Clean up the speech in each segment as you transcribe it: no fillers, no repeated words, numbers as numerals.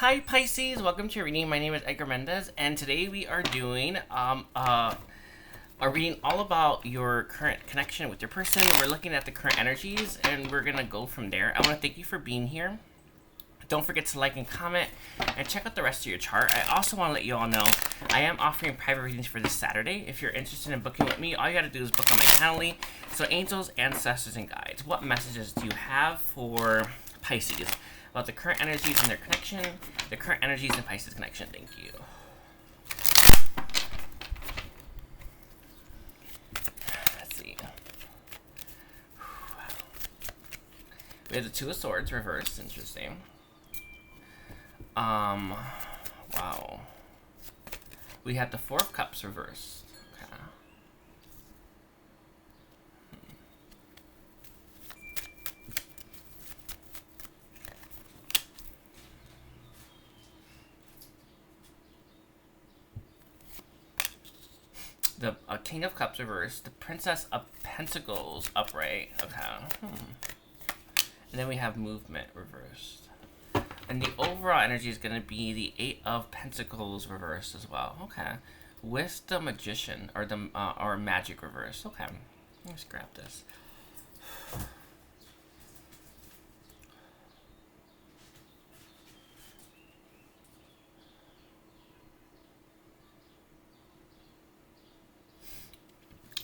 Hi Pisces, welcome to your reading. My name is Edgar Mendez, and today we are doing a reading all about your current connection with your person. We're looking at the current energies, and we're gonna go from there. I want to thank you for being here. Don't forget to like and comment, and check out the rest of your chart. I also want to let you all know I am offering private readings for this Saturday. If you're interested in booking with me, all you gotta do is book on my Calendly. So angels, ancestors, and guides. What messages do you have for Pisces about the current energies and their connection, the current energies and Pisces connection? Thank you. Let's see. We have the Two of Swords reversed. Interesting. Wow. We have the Four of Cups reversed. Okay. The King of Cups reversed. The Princess of Pentacles upright. Okay. And then we have movement reversed. And the overall energy is going to be the Eight of Pentacles reversed as well. Okay. With the Magician or the or Magic reversed. Okay. Let's grab this.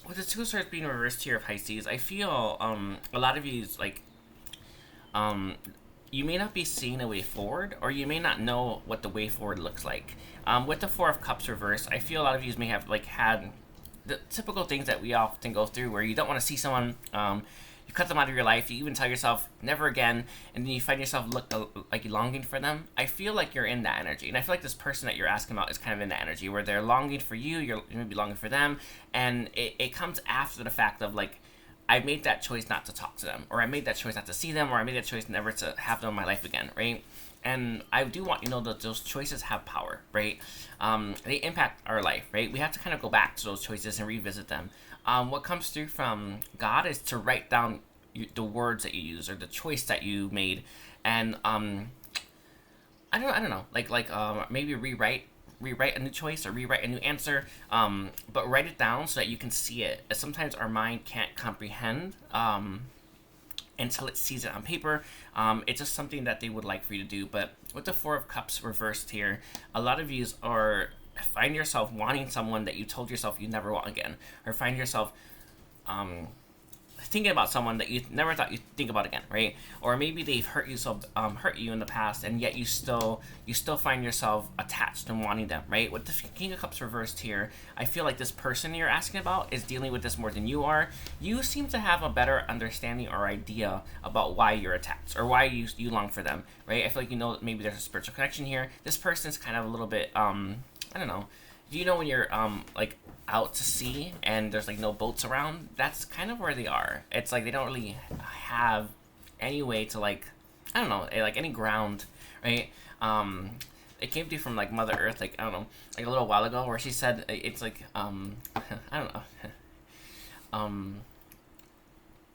With the Two of Swords being reversed here, Pisces, I feel a lot of you like you may not be seeing a way forward, or you may not know what the way forward looks like. With the Four of Cups reversed, I feel a lot of you may have like had the typical things that we often go through, where you don't want to see someone, you cut them out of your life, you even tell yourself never again, and then you find yourself like longing for them. I feel like you're in that energy, and I feel like this person that you're asking about is kind of in that energy, where they're longing for you, you're maybe longing for them, and it comes after the fact of like, I made that choice not to talk to them, or I made that choice not to see them, or I made that choice never to have them in my life again, right? And I do want you to know that those choices have power, right? They impact our life, right? We have to kind of go back to those choices and revisit them. What comes through from God is to write down the words that you use, or the choice that you made, and I don't know, maybe rewrite a new choice or rewrite a new answer, but write it down so that you can see it. Sometimes our mind can't comprehend until it sees it on paper. It's just something that they would like for you to do. But with the Four of Cups reversed here, a lot of you find yourself wanting someone that you told yourself you never want again, or find yourself thinking about someone that you never thought you'd think about again, right? Or maybe they've hurt you in the past, and yet you still find yourself attached and wanting them, right? With the King of Cups reversed here, I feel like this person you're asking about is dealing with this more than you are. You seem to have a better understanding or idea about why you're attached, or why you long for them, right? I feel like you know maybe there's a spiritual connection here. This person's kind of a little bit, I don't know. Do you know when you're like out to sea and there's like no boats around? That's kind of where they are. It's like they don't really have any way to, like, I don't know, like any ground, right? It came to you from like Mother Earth, like, I don't know, like a little while ago, where she said it's like I don't know,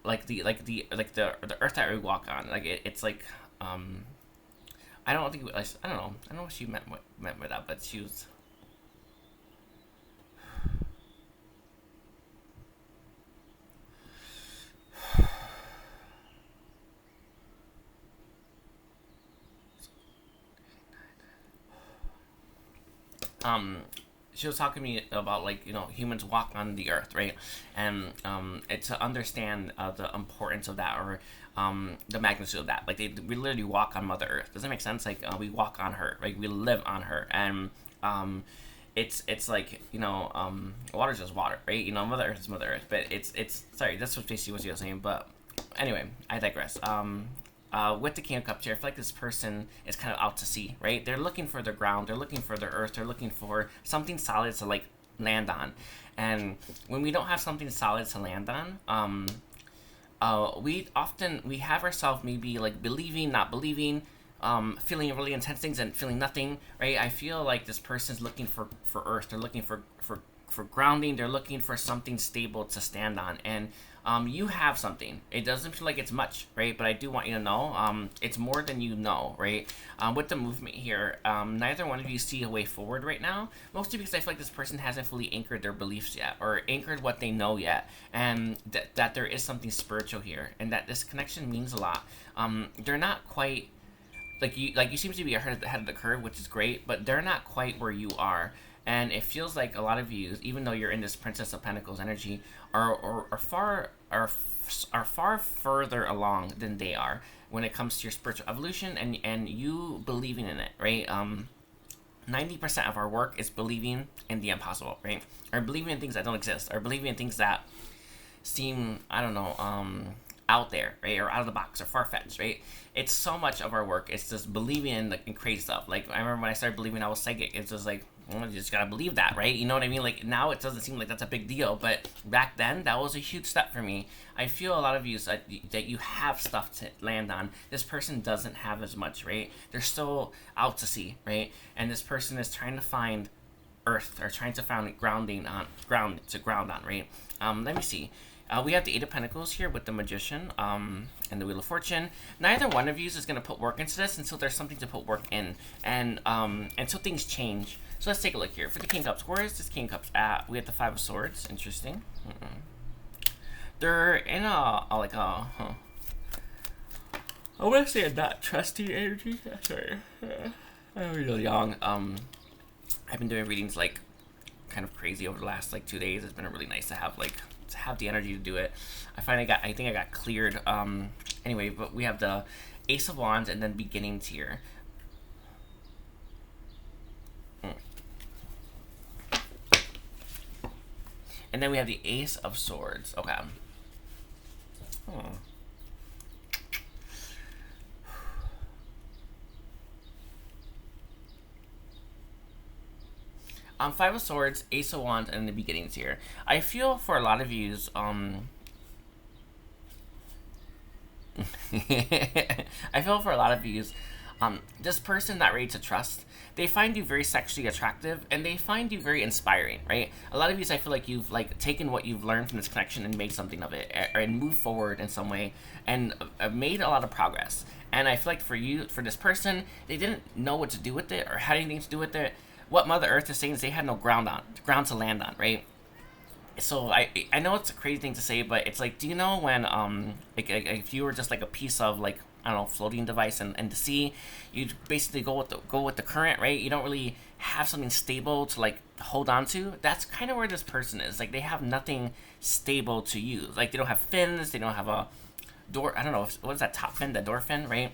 like the earth that we walk on, like it's like I don't know what she meant by that, but she was. She was talking to me about, like, humans walk on the earth, right? And it's to understand the importance of that, or the magnitude of that. Like, we literally walk on Mother Earth. Does that make sense? Like, we walk on her, like we live on her, and it's like, water's just water, right? Mother Earth is Mother Earth, but it's sorry, that's what basically what she was saying. But anyway, I digress. With the King of Cups here, I feel like this person is kind of out to sea, right? They're looking for their ground, they're looking for their earth, they're looking for something solid to, like, land on. And when we don't have something solid to land on, we have ourselves maybe, like, believing, not believing, feeling really intense things and feeling nothing, right? I feel like this person's looking for earth, they're looking for grounding, they're looking for something stable to stand on. And You have something. It doesn't feel like it's much, right? But I do want you to know, it's more than you know, right? With the movement here, neither one of you see a way forward right now. Mostly because I feel like this person hasn't fully anchored their beliefs yet, or anchored what they know yet, and that there is something spiritual here, and that this connection means a lot. They're not quite like you seem to be ahead of the curve, which is great, but they're not quite where you are. And it feels like a lot of you, even though you're in this Princess of Pentacles energy, are far further along than they are when it comes to your spiritual evolution and you believing in it, right? 90% of our work is believing in the impossible, right? Or believing in things that don't exist, or believing in things that seem, I don't know, out there, right? Or out of the box, or far-fetched, right? It's so much of our work. It's just believing in crazy stuff. Like, I remember when I started believing I was psychic, it's just like, well, you just gotta believe that, right? You know what I mean? Like, now it doesn't seem like that's a big deal, but back then, that was a huge step for me. I feel a lot of you that you have stuff to land on. This person doesn't have as much, right? They're still out to sea, right? And this person is trying to find earth, or trying to find ground on, right? Let me see. We have the Eight of Pentacles here with the Magician, and the Wheel of Fortune. Neither one of you is going to put work into this until there's something to put work in, and until things change. So let's take a look here. For the King of Cups, where is this King of Cups at? We have the Five of Swords. Interesting. They're in I want to say a not trusty energy. Sorry. I'm really young. I've been doing readings like kind of crazy over the last 2 days. It's been really nice to have the energy to do it. I think I got cleared. Anyway, but we have the Ace of Wands and then Beginnings here. And then we have the Ace of Swords. Okay. Five of Swords, Ace of Wands, and the Beginnings here. I feel for a lot of yous, I feel for a lot of yous, this person not ready to trust, they find you very sexually attractive, and they find you very inspiring, right? A lot of yous, I feel like you've taken what you've learned from this connection and made something of it, and moved forward in some way, and made a lot of progress. And I feel like for this person, they didn't know what to do with it, or had anything to do with it. What Mother Earth is saying is they had no ground to land on, right? So I know it's a crazy thing to say, but it's like, do you know when if you were just like a piece of I don't know, floating device in the sea, you basically go with the current, right? You don't really have something stable to hold on to. That's kind of where this person is. They have nothing stable to use. They don't have fins. They don't have a door. I don't know what is that top fin, the door fin, right?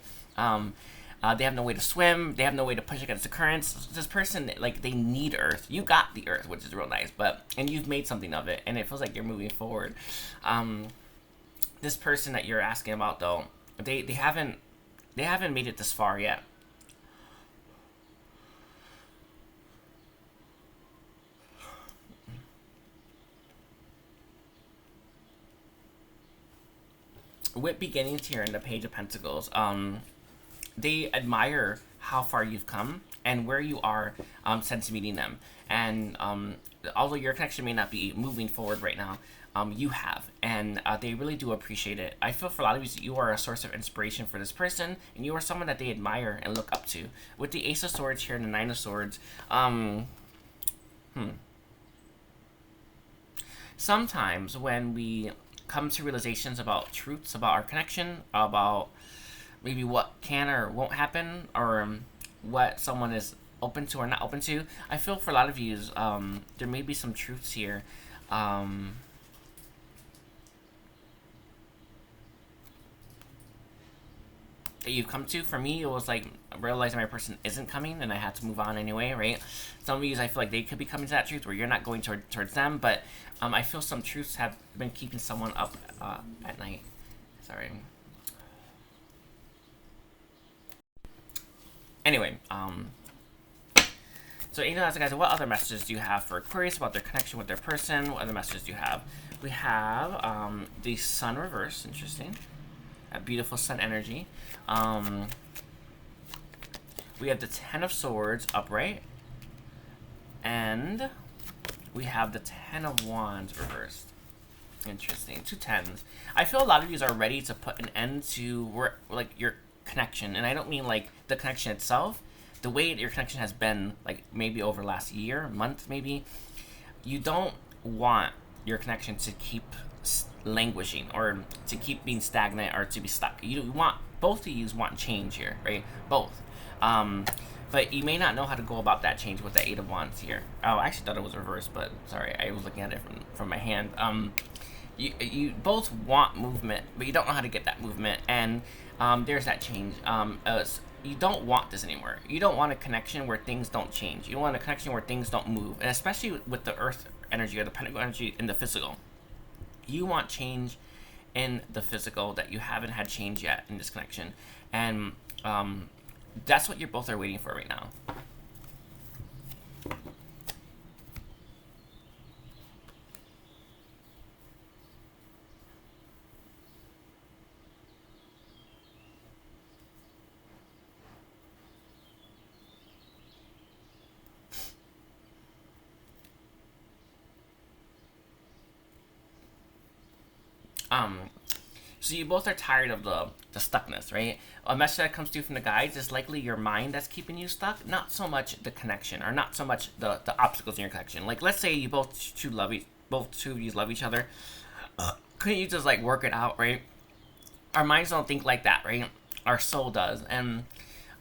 They have no way to swim. They have no way to push against the currents. This person, they need Earth. You got the Earth, which is real nice, and you've made something of it, and it feels like you're moving forward. This person that you're asking about, though, they haven't made it this far yet. With Beginnings here in the Page of Pentacles, they admire how far you've come and where you are since meeting them. And although your connection may not be moving forward right now, you have. And they really do appreciate it. I feel for a lot of you are a source of inspiration for this person, and you are someone that they admire and look up to. With the Ace of Swords here and the Nine of Swords, sometimes when we come to realizations about truths about our connection, about maybe what can or won't happen, or what someone is open to or not open to, I feel for a lot of you, there may be some truths here. That you've come to. For me, it was realizing my person isn't coming, and I had to move on anyway, right? Some of you, I feel like they could be coming to that truth where you're not going towards them, but I feel some truths have been keeping someone up at night. Sorry. Anyway, so guys, what other messages do you have for Aquarius about their connection with their person? What other messages do you have? We have the Sun reverse. Interesting. That beautiful Sun energy. We have the Ten of Swords upright, and we have the Ten of Wands reversed. Interesting. Two tens. I feel a lot of you are ready to put an end to like your connection, and I don't mean like the connection itself. The way your connection has been, like maybe over the last year, month, maybe. You don't want your connection to keep languishing or to keep being stagnant or to be stuck. You want both of you want change here, right? Both. But you may not know how to go about that change with the Eight of Wands here. Oh, I actually thought it was reversed, but sorry, I was looking at it from my hand. You both want movement, but you don't know how to get that movement, and there's that change. You don't want this anymore. You don't want a connection where things don't change. You want a connection where things don't move, and especially with the Earth energy or the Pentacle energy in the physical. You want change in the physical that you haven't had change yet in this connection, and that's what you both are waiting for right now. So you both are tired of the stuckness, right? A message that comes through from the guides is likely your mind that's keeping you stuck, not so much the connection, or not so much the obstacles in your connection. Like, let's say you both two of you love each other. Couldn't you just like work it out, right? Our minds don't think like that, right? Our soul does. And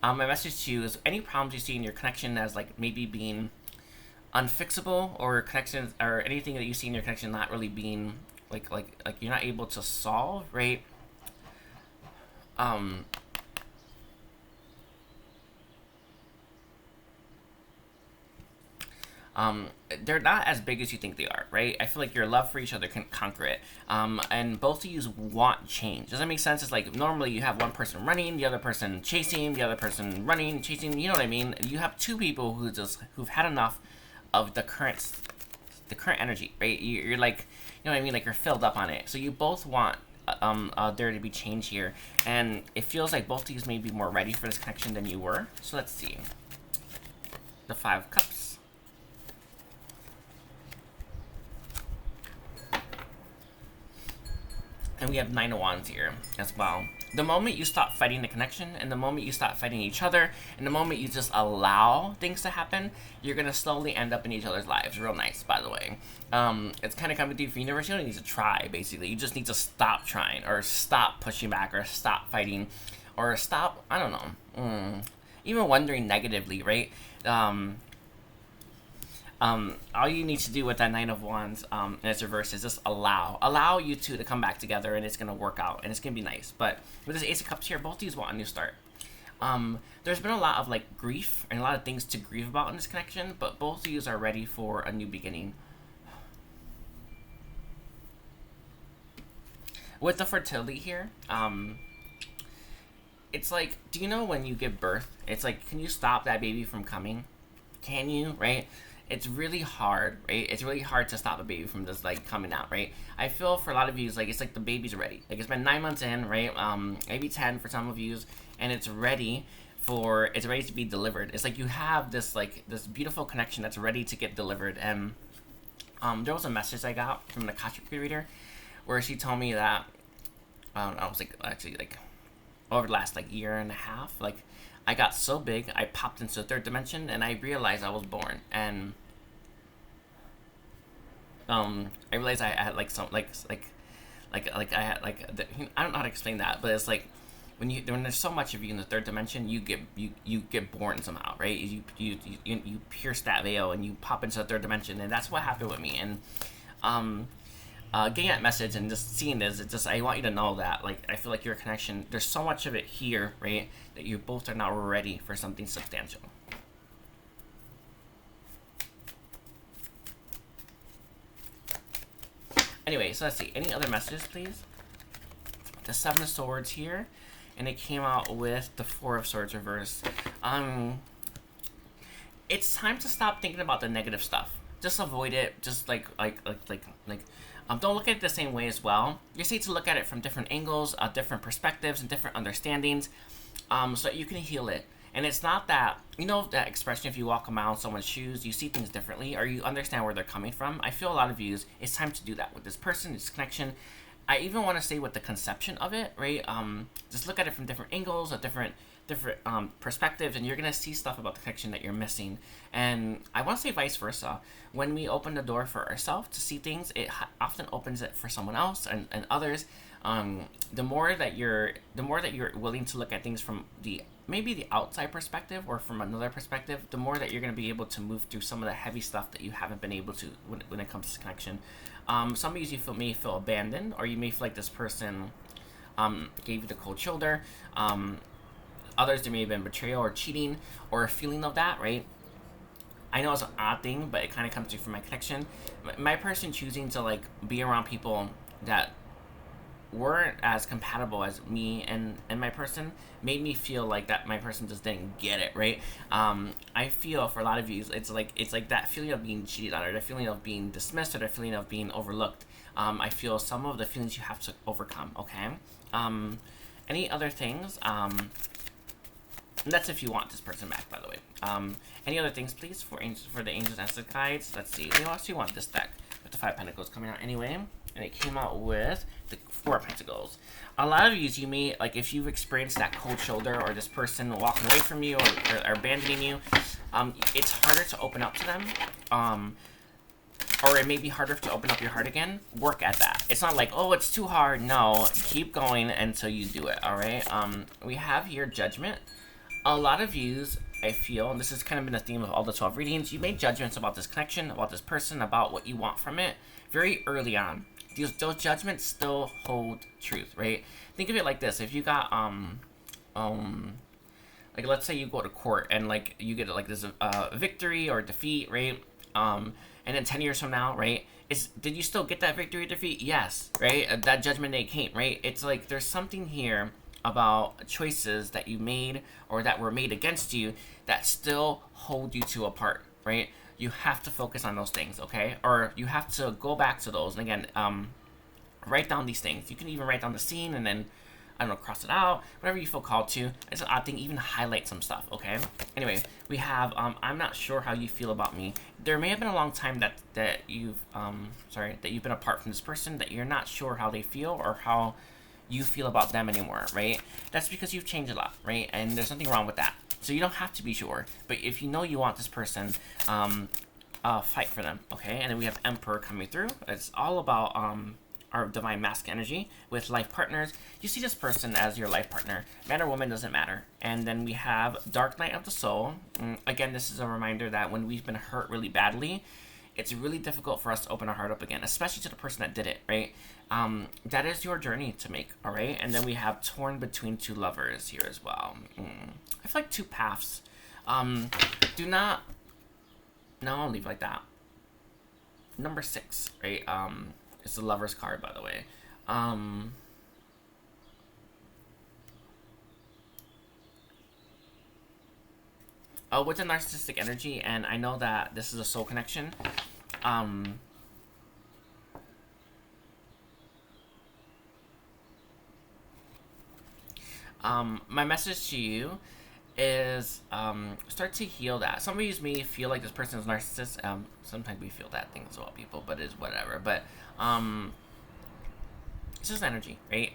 my message to you is any problems you see in your connection as like maybe being unfixable, or connections, or anything that you see in your connection not really being like you're not able to solve, right? They're not as big as you think they are, right? I feel like your love for each other can conquer it. And both of you want change. Does that make sense? It's like normally you have one person running, the other person chasing, the other person running, chasing. You know what I mean? You have two people who've had enough of the current energy, right? You're like, you know what I mean? Like you're filled up on it. So you both want there to be change here, and it feels like both of you may be more ready for this connection than you were. So let's see. The Five of Cups. And we have Nine of Wands here as well. The moment you stop fighting the connection, and the moment you stop fighting each other, and the moment you just allow things to happen, you're going to slowly end up in each other's lives. Real nice, by the way. It's kind of coming through for universe. You don't need to try, basically. You just need to stop trying, or stop pushing back, or stop fighting, or stop, I don't know, even wondering negatively, right? All you need to do with that Nine of Wands in its reverse is just allow you two to come back together, and it's gonna work out, and it's gonna be nice. But with this Ace of Cups here, both of these want a new start. There's been a lot of like grief and a lot of things to grieve about in this connection, but both of you are ready for a new beginning. With the fertility here, it's like, do you know when you give birth, it's like, can you stop that baby from coming? Can you, right? It's really hard, right? It's really hard to stop a baby from just like coming out, right? I feel for a lot of you, it's like the baby's ready. Like it's been 9 months in, right? Maybe 10 for some of you, and it's ready to be delivered. It's like you have this beautiful connection that's ready to get delivered. And there was a message I got from an Akashic reader where she told me that I was like, actually, like over the last like year and a half, like I got so big, I popped into the third dimension, and I realized I was born. And I realized I had like some like I had like I don't know how to explain that, but it's like when there's so much of you in the third dimension, you get born somehow, right? You pierce that veil and you pop into the third dimension, and that's what happened with me. And getting that message and just seeing this, it's just, I want you to know that, like, I feel like your connection, there's so much of it here, right, that you both are now ready for something substantial. Anyway, so let's see. Any other messages, please? The Seven of Swords here, and it came out with the Four of Swords reverse. It's time to stop thinking about the negative stuff. Just avoid it. Just don't look at it the same way as well. You just need to look at it from different angles, different perspectives, and different understandings, so that you can heal it. And it's not that, you know, that expression, if you walk a mile in someone's shoes, you see things differently, or you understand where they're coming from. I feel a lot of you, it's time to do that with this person, this connection. I even want to say with the conception of it, right? Just look at it from different angles, different perspectives, and you're gonna see stuff about the connection that you're missing. And I want to say vice versa. When we open the door for ourselves to see things, it often opens it for someone else and others. The more that you're willing to look at things from maybe the outside perspective or from another perspective, the more that you're going to be able to move through some of the heavy stuff that you haven't been able to when it comes to connection. Some of you may feel abandoned, or you may feel like this person gave you the cold shoulder. Others, there may have been betrayal or cheating or a feeling of that, right? I know it's an odd thing, but it kind of comes through from my connection. My person choosing to like be around people that weren't as compatible as me and my person made me feel like that my person just didn't get it, right? I feel for a lot of you, it's like that feeling of being cheated on, or the feeling of being dismissed, or the feeling of being overlooked. I feel some of the feelings you have to overcome, okay? Any other things? And that's if you want this person back, by the way. Any other things, please, for the Angels and Guides? Let's see. They actually want this deck with the 5 Pentacles coming out anyway. And it came out with the 4 Pentacles. A lot of you may, like, if you've experienced that cold shoulder, or this person walking away from you, or abandoning you, it's harder to open up to them. Or it may be harder to open up your heart again. Work at that. It's not like, oh, it's too hard. No, keep going until you do it, all right? We have here Judgment. A lot of yous, I feel, and this has kind of been the theme of all the 12 readings, you made judgments about this connection, about this person, about what you want from it very early on. Those judgments still hold truth, right? Think of it like this. If you got, like, let's say you go to court and, like, you get, like, this victory or defeat, right? And then 10 years from now, right? Did you still get that victory or defeat? Yes, right? That judgment day came, right? It's like there's something here about choices that you made or that were made against you that still hold you to a part, right? You have to focus on those things, okay? Or you have to go back to those. And again, write down these things. You can even write down the scene and then, I don't know, cross it out, whatever you feel called to. It's an odd thing, even highlight some stuff, okay? Anyway, we have, I'm not sure how you feel about me. There may have been a long time that you've been apart from this person, that you're not sure how they feel or how you feel about them anymore, right? That's because you've changed a lot, right? And there's nothing wrong with that. So you don't have to be sure. But if you know you want this person, fight for them, okay? And then we have Emperor coming through. It's all about our divine masculine energy with life partners. You see this person as your life partner. Man or woman, doesn't matter. And then we have Dark Night of the Soul. Again, this is a reminder that when we've been hurt really badly, it's really difficult for us to open our heart up again, especially to the person that did it, right? That is your journey to make, all right? And then we have Torn Between Two Lovers here as well. I feel like 2 paths. Do not... No, I'll leave it like that. Number 6, right? It's the Lover's card, by the way. With the narcissistic energy, and I know that this is a soul connection. My message to you is start to heal that. Some of you may feel like this person is narcissist. Sometimes we feel that thing as well, people, but it's whatever. But it's just energy, right?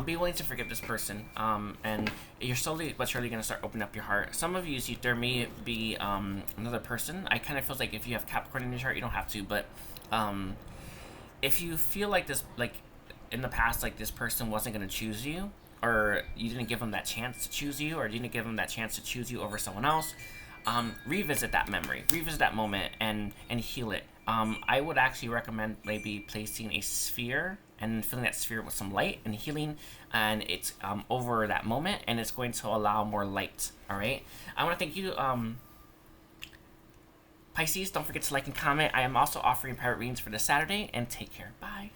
Be willing to forgive this person, and you're slowly but surely going to start opening up your heart. Some of you, there may be another person. I kind of feel like if you have Capricorn in your chart, you don't have to, but if you feel like this, like in the past, like this person wasn't going to choose you, or you didn't give them that chance to choose you, or you didn't give them that chance to choose you over someone else, revisit that memory, revisit that moment, and heal it. I would actually recommend maybe placing a sphere and filling that sphere with some light and healing, and it's over that moment, and it's going to allow more light. All right. I want to thank you, Pisces. Don't forget to like and comment. I am also offering private readings for this Saturday, and take care. Bye.